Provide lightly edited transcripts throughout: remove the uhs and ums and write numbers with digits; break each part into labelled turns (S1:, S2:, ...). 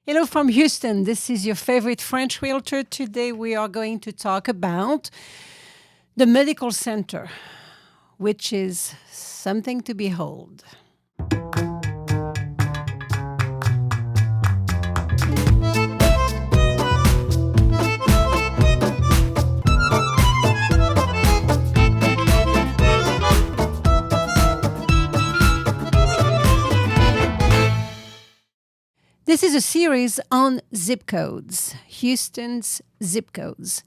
S1: Hello from Houston. This is your favorite French realtor. Today we are going to talk about the medical center, which is something to behold. This is a series on zip codes, Houston's zip codes.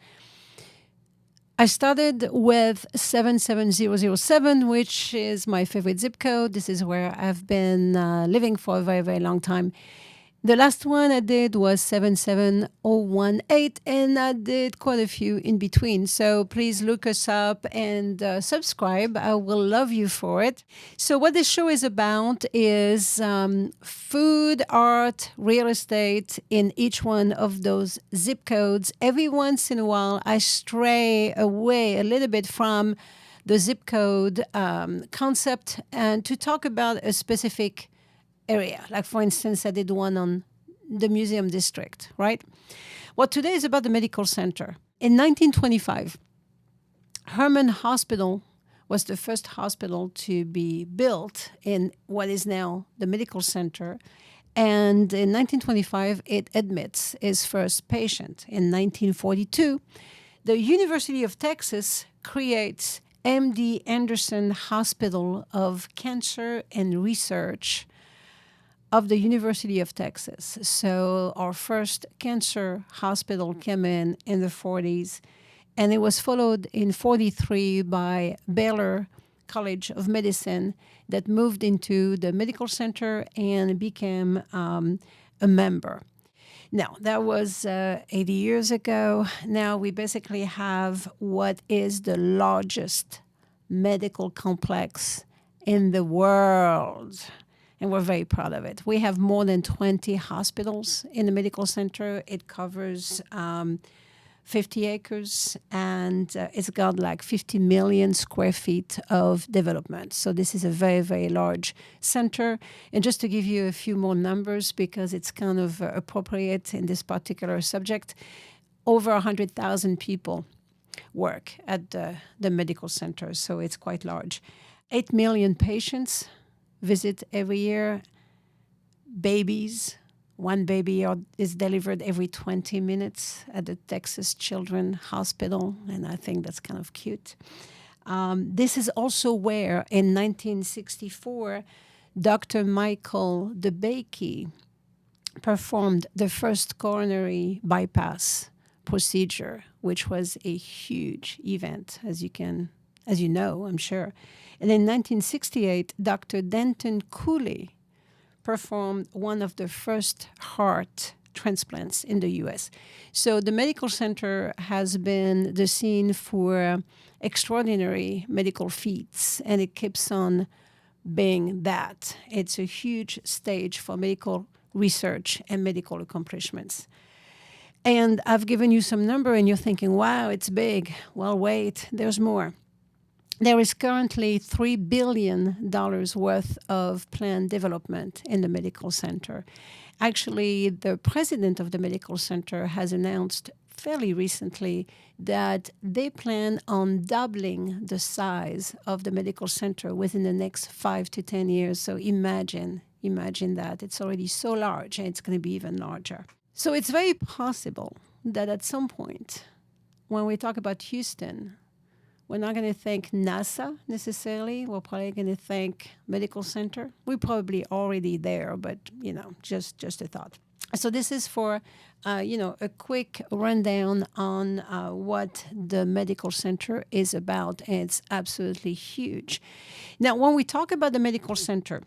S1: I started with 77007, which is my favorite zip code. This is where I've been living for a very, very long time. The last one I did was 77018, and I did quite a few in between. So please look us up and subscribe. I will love you for it. So what this show is about is food, art, real estate in each one of those zip codes. Every once in a while, I stray away a little bit from the zip code concept and to talk about a specific area. Like, for instance, I did one on the museum district, right? Well, today is about the medical center. In 1925, Herman Hospital was the first hospital to be built in what is now the medical center. And in 1925, it admits its first patient. In 1942, the University of Texas creates MD Anderson Hospital of Cancer and Research of the University of Texas. So our first cancer hospital came in the 40s, and it was followed in 43 by Baylor College of Medicine that moved into the medical center and became a member. Now, that was 80 years ago. Now we basically have what is the largest medical complex in the world. And we're very proud of it. We have more than 20 hospitals in the medical center. It covers 50 acres, and it's got like 50 million square feet of development. So this is a very, very large center. And just to give you a few more numbers, because it's kind of appropriate in this particular subject, over 100,000 people work at the medical center. So it's quite large. 8 million patients visit every year. Babies, one baby is delivered every 20 minutes at the Texas Children's Hospital, and I think that's kind of cute. This is also where, in 1964, Dr. Michael DeBakey performed the first coronary bypass procedure, which was a huge event, as you know, I'm sure. And in 1968, Dr. Denton Cooley performed one of the first heart transplants in the U.S. So the medical center has been the scene for extraordinary medical feats, and it keeps on being that. It's a huge stage for medical research and medical accomplishments. And I've given you some number, and you're thinking, wow, it's big. Well, wait, there's more. There is currently $3 billion worth of planned development in the medical center. Actually, the president of the medical center has announced fairly recently that they plan on doubling the size of the medical center within the next 5 to 10 years. So imagine that. It's already so large, and it's going to be even larger. So it's very possible that at some point, when we talk about Houston, we're not going to think NASA necessarily. We're probably going to think medical center. We're probably already there, but, just a thought. So this is for, a quick rundown on what the medical center is about. And it's absolutely huge. Now, when we talk about the medical center,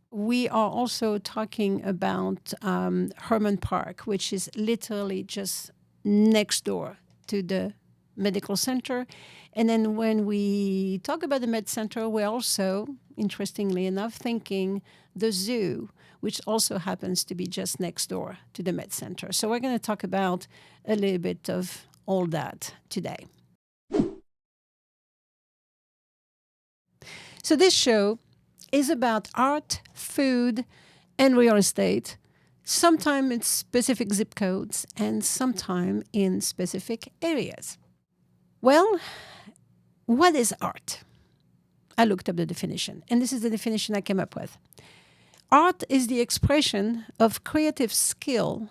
S1: we are also talking about Herman Park, which is literally just next door to the medical center. And then when we talk about the med center, we're also, interestingly enough, thinking the zoo, which also happens to be just next door to the med center. So we're going to talk about a little bit of all that today. So this show is about art, food, and real estate Sometimes in specific zip codes and sometimes in specific areas. Well, what is art? I looked up the definition, and this is the definition I came up with. Art is the expression of creative skill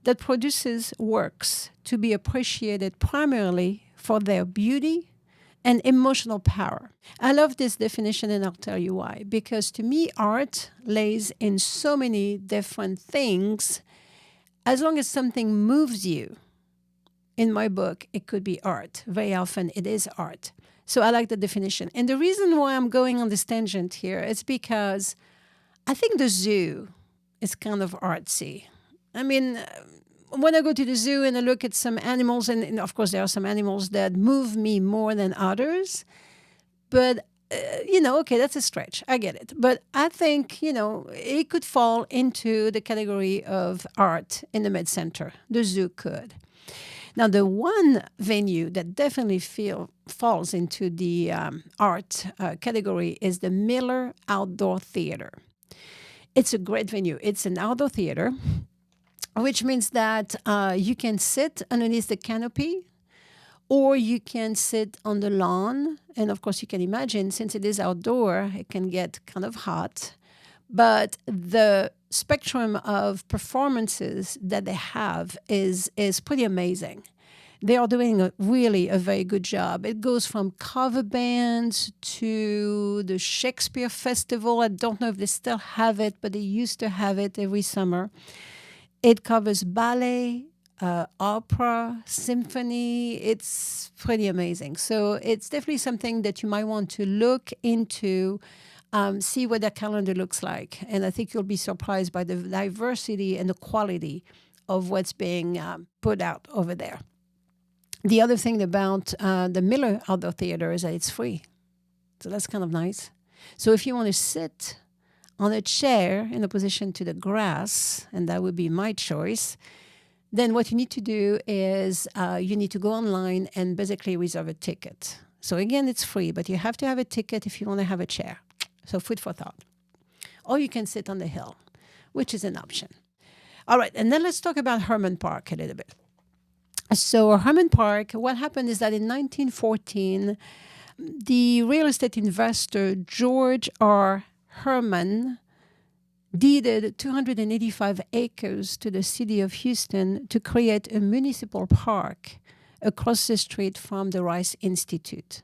S1: that produces works to be appreciated primarily for their beauty and emotional power. I love this definition, and I'll tell you why. Because to me, art lays in so many different things. As long as something moves you, in my book, it could be art. Very often, it is art. So I like the definition. And the reason why I'm going on this tangent here is because I think the zoo is kind of artsy. I mean, when I go to the zoo and I look at some animals, and of course there are some animals that move me more than others, but, okay, that's a stretch. I get it. But I think, it could fall into the category of art in the mid-center. The zoo could. Now, the one venue that definitely falls into the art category is the Miller Outdoor Theater. It's a great venue. It's an outdoor theater, which means that you can sit underneath the canopy or you can sit on the lawn. And of course, you can imagine, since it is outdoor, it can get kind of hot. But the spectrum of performances that they have is pretty amazing. They are doing a very good job. It goes from cover bands to the Shakespeare Festival. I don't know if they still have it, but they used to have it every summer. It covers ballet, opera, symphony. It's pretty amazing. So it's definitely something that you might want to look into, see what their calendar looks like. And I think you'll be surprised by the diversity and the quality of what's being put out over there. The other thing about the Miller Outdoor Theater is that it's free. So that's kind of nice. So if you want to sit on a chair in opposition to the grass, and that would be my choice, then what you need to do is you need to go online and basically reserve a ticket. So again, it's free, but you have to have a ticket if you want to have a chair. So food for thought. Or you can sit on the hill, which is an option. All right, and then let's talk about Herman Park a little bit. So Herman Park, what happened is that in 1914, the real estate investor George R. Herman deeded 285 acres to the city of Houston to create a municipal park across the street from the Rice Institute.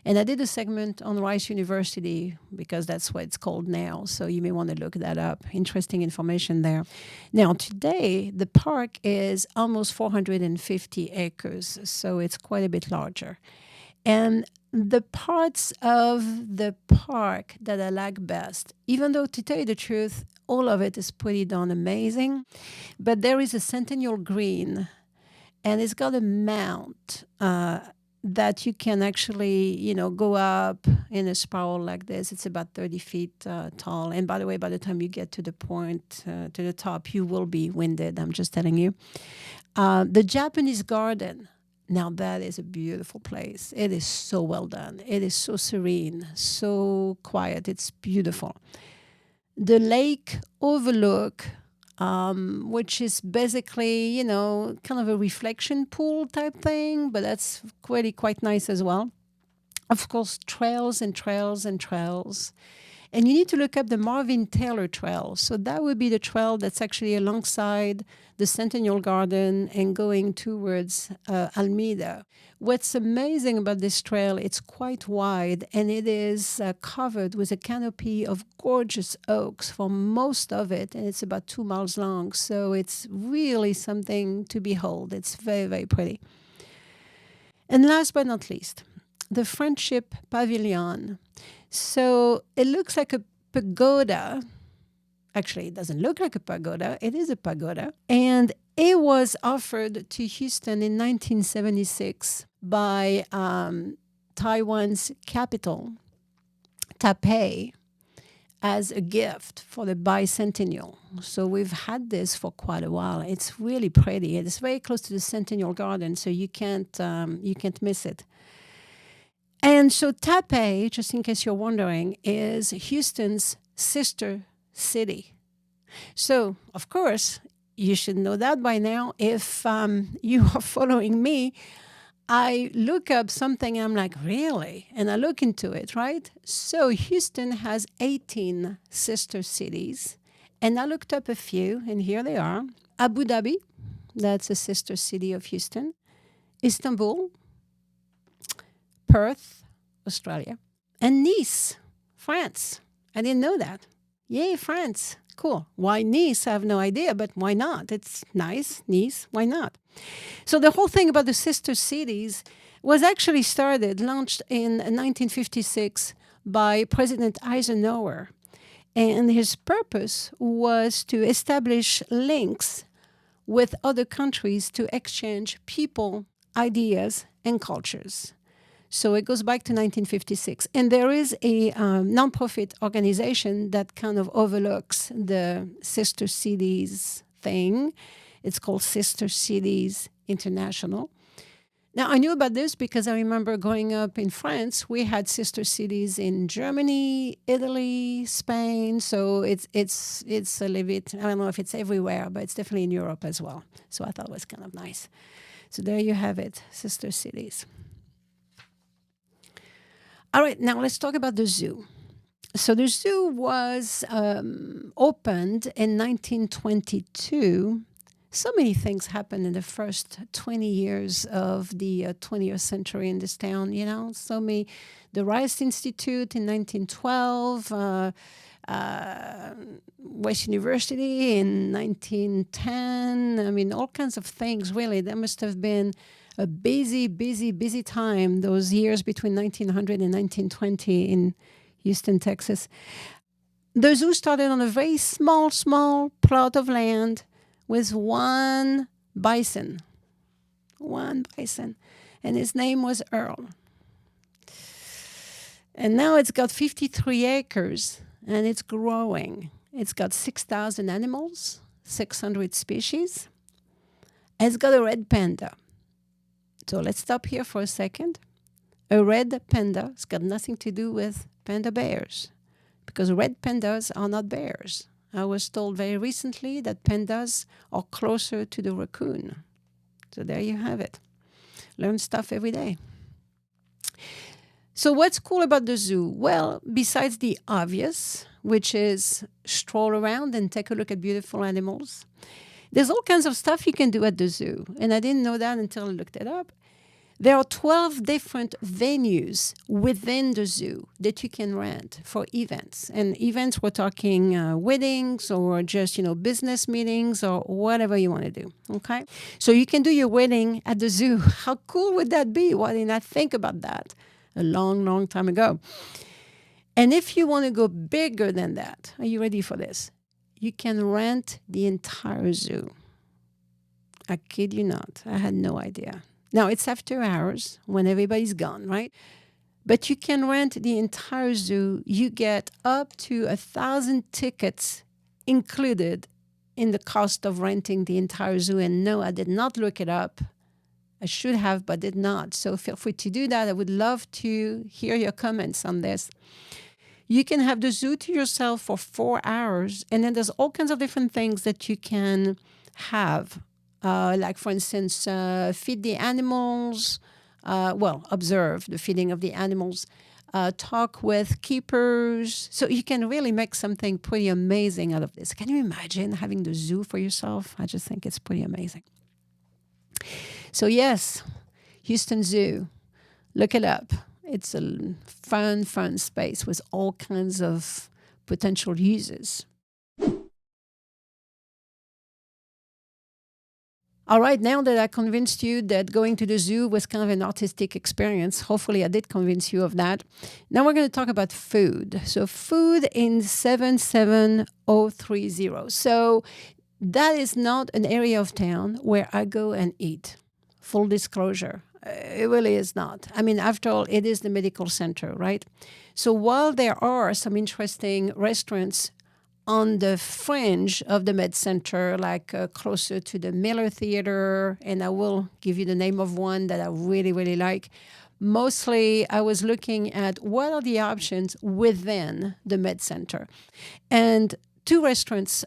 S1: And I did a segment on Rice University because that's what it's called now. So you may want to look that up. Interesting information there. Now, today, the park is almost 450 acres. So it's quite a bit larger. And the parts of the park that I like best, even though to tell you the truth, all of it is pretty darn amazing, but there is a Centennial Green, and it's got a mount that you can actually, go up in a spiral like this. It's about 30 feet tall. And by the way, by the time you get to the point, to the top, you will be winded. I'm just telling you. The Japanese Garden. Now, that is a beautiful place. It is so well done. It is so serene, so quiet. It's beautiful. The lake overlook, which is basically, kind of a reflection pool type thing, but that's really quite nice as well. Of course, trails and trails and trails. And you need to look up the Marvin Taylor Trail. So that would be the trail that's actually alongside the Centennial Garden and going towards Alameda. What's amazing about this trail, it's quite wide, and it is covered with a canopy of gorgeous oaks for most of it, and it's about 2 miles long. So it's really something to behold. It's very, very pretty. And last but not least, the Friendship Pavilion. So it looks like a pagoda. Actually, it doesn't look like a pagoda. It is a pagoda. And it was offered to Houston in 1976 by Taiwan's capital, Taipei, as a gift for the bicentennial. So we've had this for quite a while. It's really pretty. It's very close to the Centennial Garden, so you can't miss it. And so Taipei, just in case you're wondering, is Houston's sister city. So, of course, you should know that by now. If you are following me, I look up something and I'm like, really? And I look into it, right? So Houston has 18 sister cities. And I looked up a few, and here they are. Abu Dhabi, that's a sister city of Houston. Istanbul, Perth, Australia. And Nice, France. I didn't know that. Yay, France. Cool. Why Nice? I have no idea, but why not? It's nice. Nice. Why not? So the whole thing about the sister cities was actually launched in 1956 by President Eisenhower. And his purpose was to establish links with other countries to exchange people, ideas, and cultures. So it goes back to 1956. And there is a nonprofit organization that kind of overlooks the sister cities thing. It's called Sister Cities International. Now, I knew about this because I remember growing up in France, we had sister cities in Germany, Italy, Spain. So it's a little bit, I don't know if it's everywhere, but it's definitely in Europe as well. So I thought it was kind of nice. So there you have it, sister cities. All right, now let's talk about the zoo. So the zoo was opened in 1922. So many things happened in the first 20 years of the 20th century in this town, you know. The Rice Institute in 1912, West University in 1910. I mean, all kinds of things, really. There must have been a busy time, those years between 1900 and 1920 in Houston, Texas. The zoo started on a very small plot of land with one bison, and his name was Earl. And now it's got 53 acres, and it's growing. It's got 6,000 animals, 600 species. It's got a red panda. So let's stop here for a second. A red panda has got nothing to do with panda bears, because red pandas are not bears. I was told very recently that pandas are closer to the raccoon. So there you have it. Learn stuff every day. So what's cool about the zoo? Well, besides the obvious, which is stroll around and take a look at beautiful animals, there's all kinds of stuff you can do at the zoo. And I didn't know that until I looked it up. There are 12 different venues within the zoo that you can rent for events. And events, we're talking weddings or just, business meetings or whatever you want to do, okay? So you can do your wedding at the zoo. How cool would that be? Why didn't I think about that a long time ago? And if you want to go bigger than that, are you ready for this? You can rent the entire zoo. I kid you not. I had no idea. Now, it's after hours when everybody's gone, right? But you can rent the entire zoo. You get up to 1,000 tickets included in the cost of renting the entire zoo. And no, I did not look it up. I should have, but did not. So feel free to do that. I would love to hear your comments on this. You can have the zoo to yourself for 4 hours. And then there's all kinds of different things that you can have. Like, for instance, feed the animals, observe the feeding of the animals, talk with keepers. So you can really make something pretty amazing out of this. Can you imagine having the zoo for yourself? I just think it's pretty amazing. So yes, Houston Zoo, look it up. It's a fun space with all kinds of potential uses. All right, now that I convinced you that going to the zoo was kind of an artistic experience, hopefully I did convince you of that. Now we're going to talk about food. So food in 77030. So that is not an area of town where I go and eat. Full disclosure, it really is not. I mean, after all, it is the medical center, right? So while there are some interesting restaurants on the fringe of the med center, like closer to the Miller Theater, and I will give you the name of one that I really like. Mostly, I was looking at what are the options within the med center. And two restaurants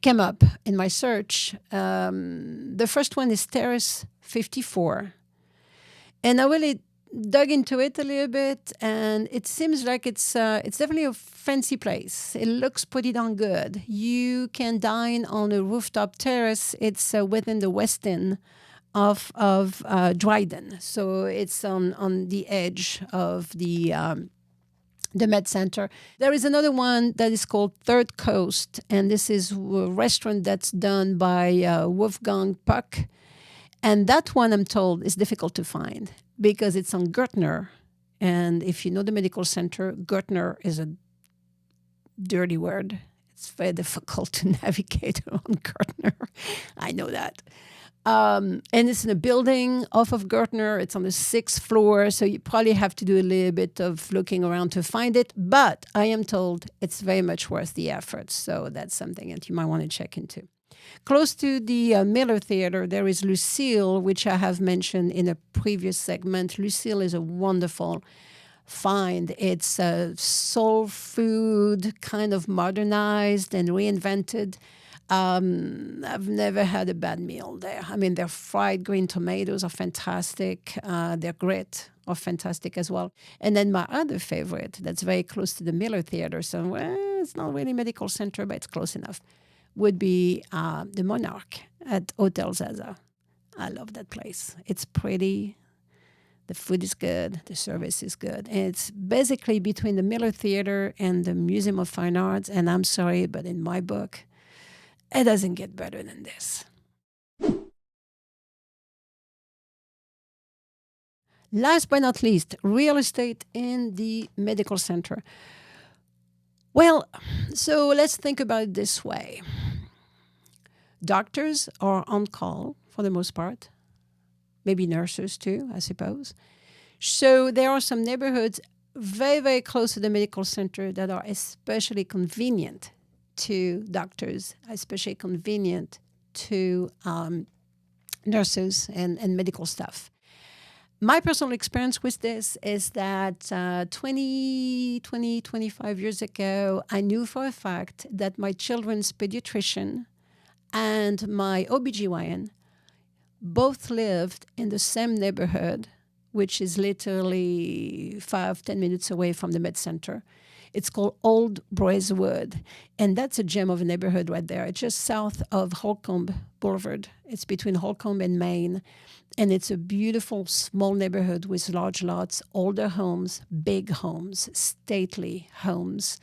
S1: came up in my search. The first one is Terrace 54. And I really dug into it a little bit, and it seems like it's definitely a fancy place. It looks pretty darn good. You can dine on a rooftop terrace. It's within the West End of Dryden, so it's on the edge of the Med Center. There is another one that is called Third Coast, and this is a restaurant that's done by Wolfgang Puck. And that one, I'm told, is difficult to find because it's on Gertner. And if you know the medical center, Gertner is a dirty word. It's very difficult to navigate around Gertner. I know that. And it's in a building off of Gertner. It's on the 6th floor, so you probably have to do a little bit of looking around to find it. But I am told it's very much worth the effort. So that's something that you might want to check into. Close to the Miller Theater, there is Lucille, which I have mentioned in a previous segment. Lucille is a wonderful find. It's soul food, kind of modernized and reinvented. I've never had a bad meal there. I mean, their fried green tomatoes are fantastic. Their grit are fantastic as well. And then my other favorite, that's very close to the Miller Theater, so it's not really medical center, but it's close enough, would be the Monarch at Hotel Zaza. I love that place. It's pretty. The food is good. The service is good. And it's basically between the Miller Theater and the Museum of Fine Arts. And I'm sorry, but in my book, it doesn't get better than this. Last but not least, real estate in the medical center. Well, so let's think about it this way. Doctors are on call for the most part, maybe nurses too, I suppose. So there are some neighborhoods very, very close to the medical center that are especially convenient to doctors, especially convenient to nurses and medical staff. My personal experience with this is that 25 years ago, I knew for a fact that my children's pediatrician and my OBGYN both lived in the same neighborhood, which is literally 5-10 minutes away from the Med Center. It's called Old Braeswood, and that's a gem of a neighborhood right there. It's just south of Holcomb Boulevard. It's between Holcomb and Main, and it's a beautiful small neighborhood with large lots, older homes, big homes, stately homes.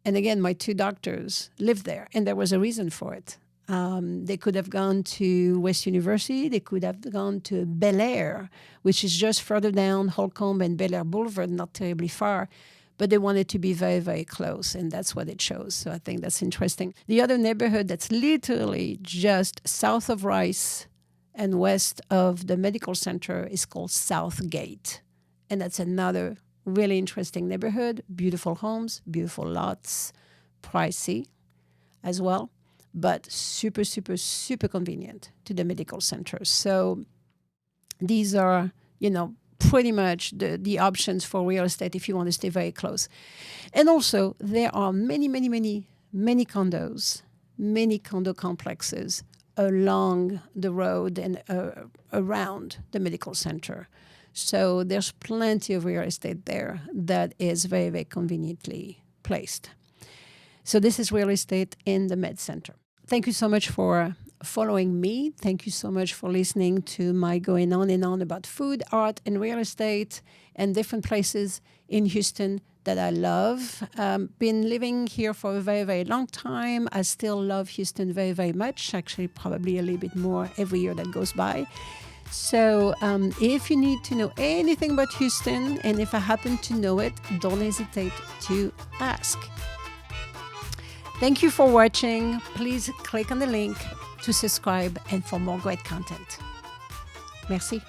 S1: And again, my two doctors lived there, and there was a reason for it. They could have gone to West University. They could have gone to Bel Air, which is just further down Holcomb and Bel Air Boulevard, not terribly far. But they wanted to be very, very close, and that's what it shows. So I think that's interesting. The other neighborhood that's literally just south of Rice and west of the medical center is called Southgate. And that's another really interesting neighborhood. Beautiful homes, beautiful lots, pricey as well, but super, super, super convenient to the medical center. So these are, pretty much the options for real estate if you want to stay very close. And also, there are many, many, many, many condos, many condo complexes along the road and around the medical center. So there's plenty of real estate there that is very, very conveniently placed. So this is real estate in the Med Center. Thank you so much for following me. Thank you so much for listening to my going on and on about food, art, and real estate and different places in Houston that I love. Been living here for a very, very long time. I still love Houston very, very much, actually probably a little bit more every year that goes by. So if you need to know anything about Houston, and if I happen to know it, don't hesitate to ask. Thank you for watching. Please click on the link to subscribe and for more great content. Merci.